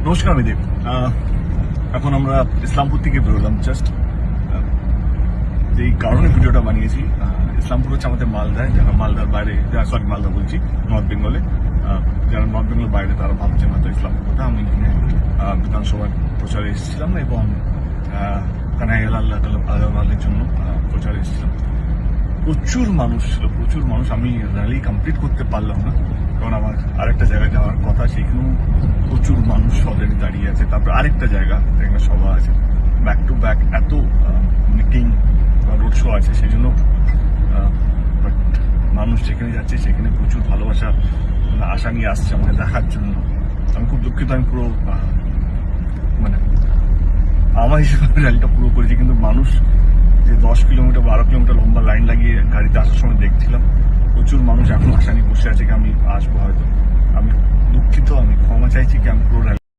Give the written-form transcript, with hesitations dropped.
নমস্কার আমি দেব। এখন আমরা ইসলামপুর থেকে বেরোলাম জাস্ট। এই কারণে ভিডিওটা বানিয়েছি, ইসলামপুর হচ্ছে আমাদের মালদায়, যারা মালদার বাইরে, মালদা বলছি, নর্থ বেঙ্গলে, যারা নর্থ বেঙ্গল বাইরে তারা ভাবছেন হয়তো ইসলামপুর কথা। আমি এখানে বিধানসভার প্রচারে এসেছিলাম এবং আল্লাহের জন্য প্রচারে এসেছিলাম। প্রচুর মানুষ ছিল, প্রচুর মানুষ। আমি র্যালি কমপ্লিট করতে পারলাম না, কারণ আমার আরেকটা জায়গায় যাওয়ার কথা, সেখানেও প্রচুর মানুষ অলরেডি দাঁড়িয়ে আছে। তারপর আরেকটা জায়গা এখানে সভা আছে, ব্যাক টু ব্যাক এত মিটিং রোড শো আছে, সেই জন্য বাট মানুষ যেখানে যাচ্ছে সেখানে প্রচুর ভালোবাসা আশা নিয়ে আসছে আমাকে দেখার জন্য। আমি খুব দুঃখিত, আমি পুরো মানে আমার হিসেবে র্যালিটা পুরো করেছি, কিন্তু মানুষ যে 10 কিলোমিটার 12 কিলোমিটার লম্বা লাইন লাগিয়ে গাড়িতে আসার সময় দেখছিলাম, প্রচুর মানুষ এখন আশা নিয়ে বসে আছে কি আমি আসবো হয়তো। আমি দুঃখিত, আমি ক্ষমা চাইছি কি আমি পুরো